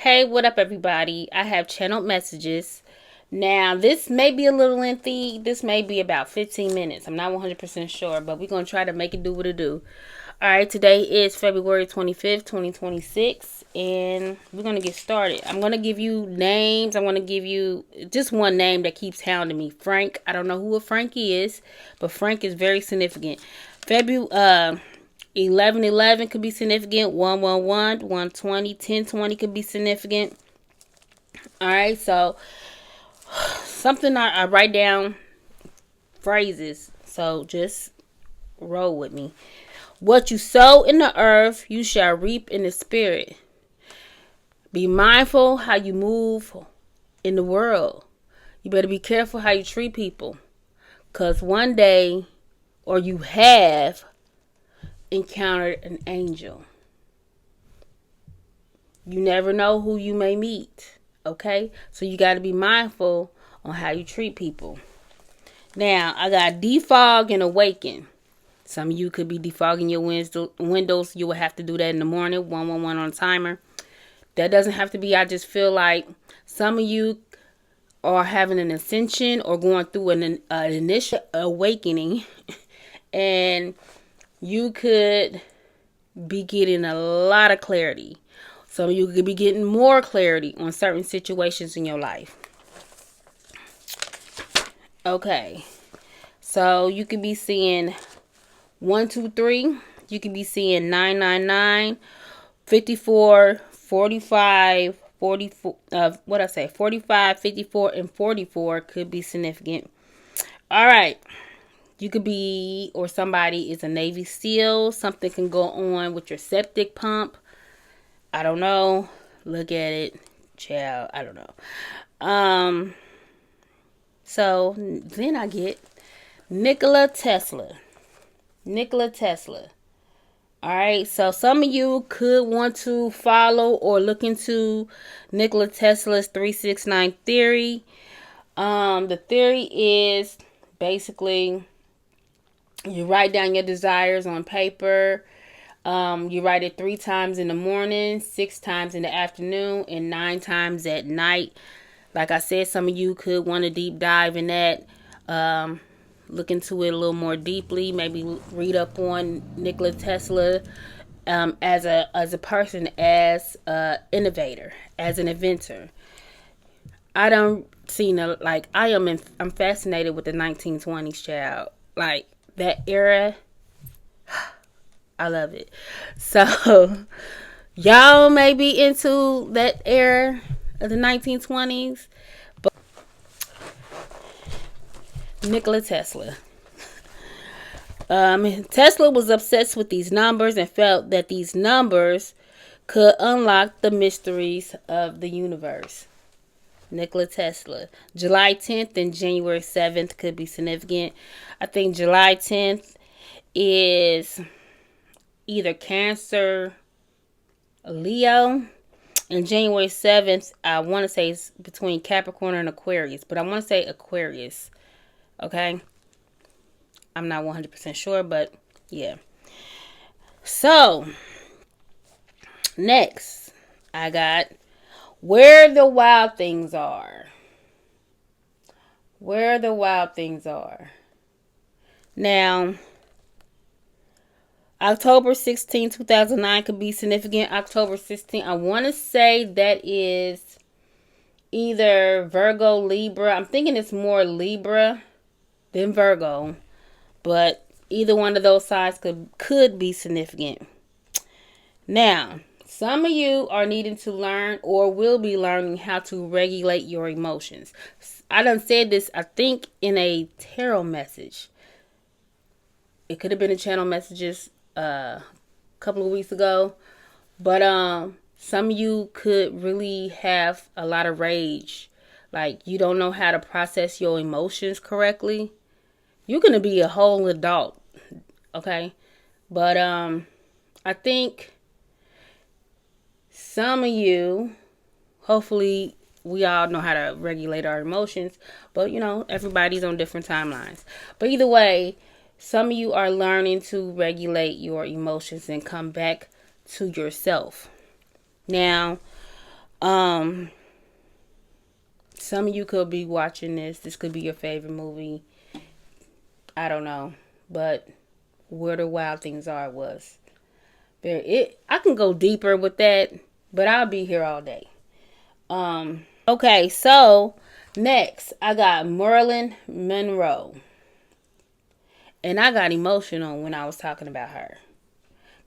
Hey, what up, everybody? I have channeled messages. Now, this may be a little lengthy. This may be about 15 minutes. I'm not 100% sure, but we're going to try to make it do what it do. All right, today is February 25th, 2026, and we're going to get started. I'm going to give you names. I'm going to give you just one name that keeps hounding me. Frank. I don't know who a Frankie is, but Frank is very significant. February, 1111 could be significant. 111, 120, 1020 could be significant. All right, so something I write down phrases. So just roll with me. What you sow in the earth, you shall reap in the spirit. Be mindful how you move in the world. You better be careful how you treat people. Because one day, or you have encountered an angel. You never know who you may meet. Okay? So you got to be mindful on how you treat people. Now, I got defog and awaken. Some of you could be defogging your windows. You will have to do that in the morning. 111 on a timer. That doesn't have to be. I just feel like some of you are having an ascension or going through an initial awakening. And you could be getting a lot of clarity. Some of you could be getting more clarity on certain situations in your life. Okay. So you could be seeing 123. You could be seeing 999, 54, 45, 44. What I say? 45, 54, and 44 could be significant. All right. You could be, or somebody is a Navy SEAL. Something can go on with your septic pump. I don't know. Look at it. Child, I don't know. So then I get Nikola Tesla. Nikola Tesla. All right. So some of you could want to follow or look into Nikola Tesla's 369 theory. The theory is basically you write down your desires on paper. You write it 3 times in the morning, 6 times in the afternoon, and 9 times at night. Like I said, some of you could want to deep dive in that. Look into it a little more deeply. Maybe read up on Nikola Tesla as a person, as an innovator, as an inventor. I don't see I'm fascinated with the 1920s, child. Like that era. I love it. So, y'all may be into that era of the 1920s. But Nikola Tesla. Tesla was obsessed with these numbers and felt that these numbers could unlock the mysteries of the universe. Nikola Tesla. July 10th and January 7th could be significant. I think July 10th is either Cancer, Leo, and January 7th, I want to say it's between Capricorn and Aquarius, but I want to say Aquarius. Okay? I'm not 100% sure, but yeah. So, next, I got Where the Wild Things Are. Where the Wild Things Are. Now, October 16, 2009 could be significant. October 16, I want to say that is either Virgo, Libra. I'm thinking it's more Libra than Virgo. But either one of those signs could be significant. Now, some of you are needing to learn or will be learning how to regulate your emotions. I done said this, I think, in a tarot message. It could have been a channel messages a couple of weeks ago, but some of you could really have a lot of rage, like you don't know how to process your emotions correctly. You're gonna be a whole adult, okay? But I think some of you, hopefully we all know how to regulate our emotions, but everybody's on different timelines. But either way, some of you are learning to regulate your emotions and come back to yourself. Now, Um, some of you could be watching this. This could be your favorite movie. I don't know. But Where the Wild Things Are was. I can go deeper with that, but I'll be here all day. Okay, so next I got Marilyn Monroe. And I got emotional when I was talking about her.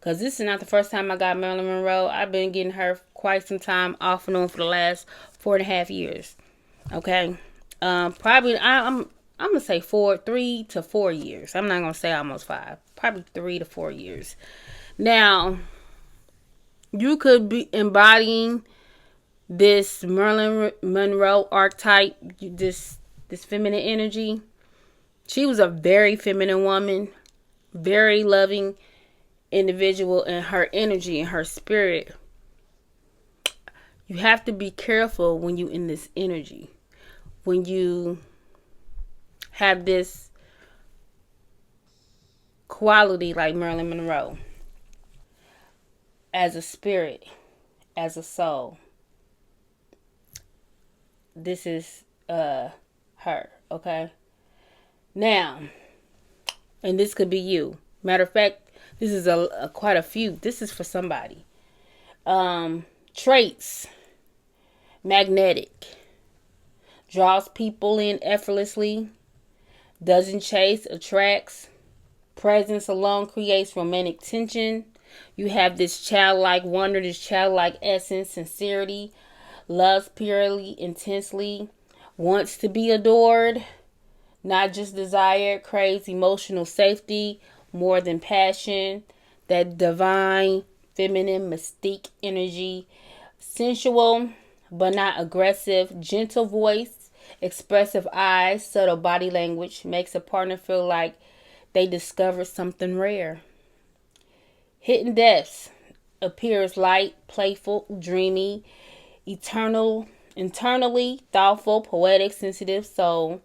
Because this is not the first time I got Marilyn Monroe. I've been getting her quite some time off and on for the last 4.5 years. Okay. Probably, I'm going to say 3 to 4 years. I'm not going to say almost 5. Probably 3 to 4 years. Now, you could be embodying this Marilyn Monroe archetype, this feminine energy. She was a very feminine woman, very loving individual, and her energy and her spirit. You have to be careful when you in this energy. When you have this quality like Marilyn Monroe. As a spirit, as a soul. This is her, okay? Now, and this could be you. Matter of fact, this is quite a few. This is for somebody. Traits. Magnetic. Draws people in effortlessly. Doesn't chase, attracts. Presence alone creates romantic tension. You have this childlike wonder, this childlike essence, sincerity. Loves purely, intensely. Wants to be adored. Not just desired, craves emotional safety more than passion. That divine, feminine, mystique energy. Sensual, but not aggressive. Gentle voice, expressive eyes, subtle body language. Makes a partner feel like they discovered something rare. Hidden depths. Appears light, playful, dreamy. Internally thoughtful, poetic, sensitive soul.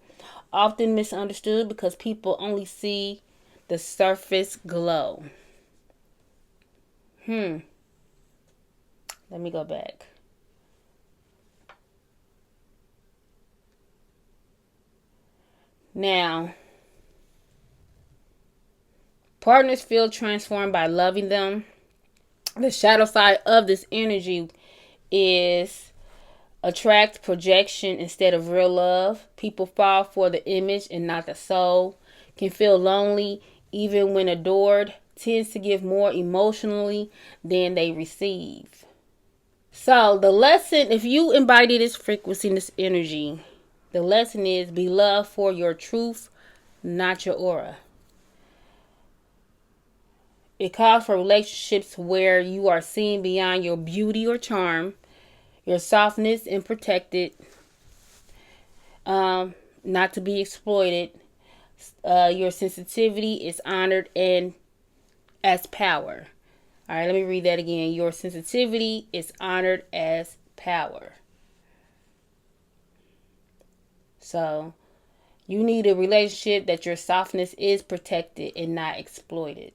Often misunderstood because people only see the surface glow. Let me go back. Now, partners feel transformed by loving them. The shadow side of this energy is attract projection instead of real love. People fall for the image and not the soul. Can feel lonely even when adored. Tends to give more emotionally than they receive. So the lesson, if you embody this frequency, this energy, the lesson is be loved for your truth, not your aura. It calls for relationships where you are seen beyond your beauty or charm. Your softness and protected, not to be exploited. Your sensitivity is honored and as power. All right, let me read that again. Your sensitivity is honored as power. So, you need a relationship that your softness is protected and not exploited.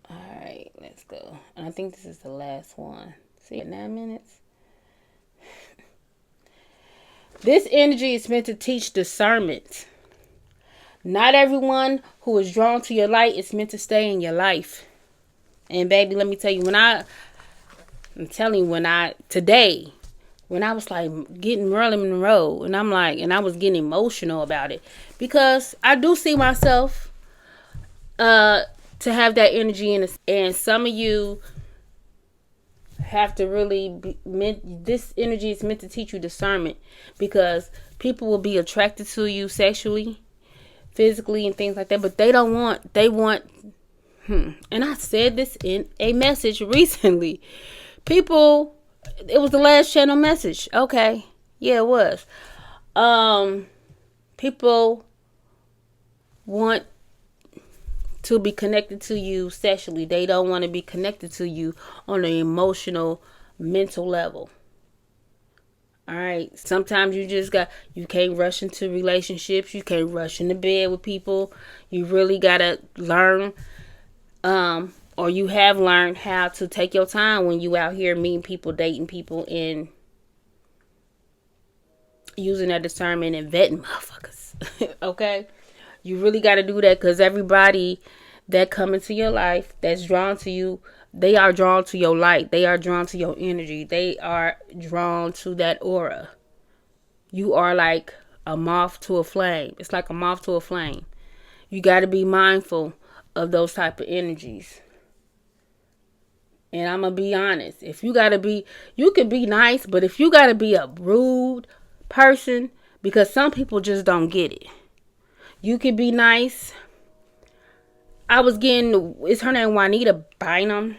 Alright, let's go. And I think this is the last one. See, 9 minutes. This energy is meant to teach discernment. Not everyone who is drawn to your light is meant to stay in your life. And baby, let me tell you, when I was like getting Marilyn Monroe, and I was getting emotional about it, because I do see myself to have that energy in us. And some of you have to really this energy is meant to teach you discernment, because people will be attracted to you sexually, physically, and things like that, but they want and I said this in a message recently. People, it was the last channel message. Okay. Yeah, it was. People want to be connected to you sexually. They don't want to be connected to you on an emotional, mental level. All right. Sometimes you can't rush into relationships. You can't rush into bed with people. You really got to learn, or you have learned how to take your time when you out here meeting people, dating people, and using that discernment and vetting motherfuckers. Okay. You really got to do that, because everybody that come into your life that's drawn to you, they are drawn to your light. They are drawn to your energy. They are drawn to that aura. You are like a moth to a flame. It's like a moth to a flame. You got to be mindful of those type of energies. And I'm going to be honest. If you got to be, you can be nice, but if you got to be a rude person, because some people just don't get it. You can be nice. I was getting, it's her name Juanita Bynum.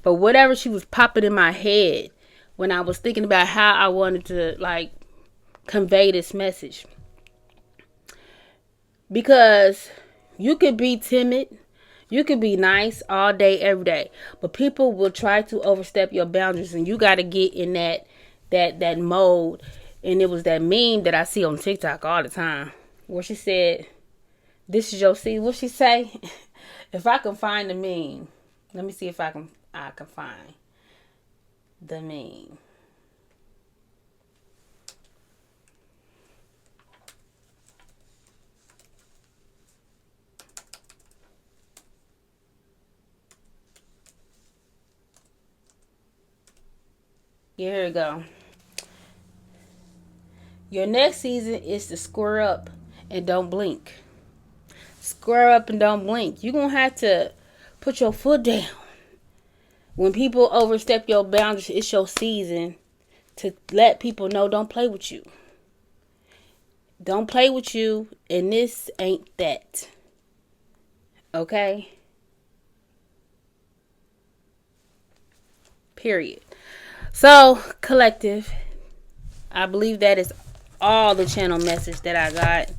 But whatever she was popping in my head when I was thinking about how I wanted to like convey this message. Because you could be timid. You could be nice all day, every day. But people will try to overstep your boundaries, and you got to get in that mode. And it was that meme that I see on TikTok all the time, where she said, "This is your seed." What she say? If I can find the meme, let me see if I can find the meme. Yeah, here we go. Your next season is to square up and don't blink. Square up and don't blink. You're going to have to put your foot down. When people overstep your boundaries, it's your season to let people know, don't play with you. Don't play with you, and this ain't that. Okay? Period. So, collective, I believe that is all the channel message that I got.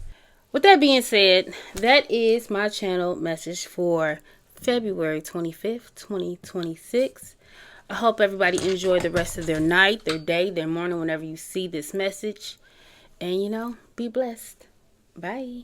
With that being said, that is my channel message for February 25th, 2026. I hope everybody enjoy the rest of their night, their day, their morning, whenever you see this message. And, be blessed. Bye.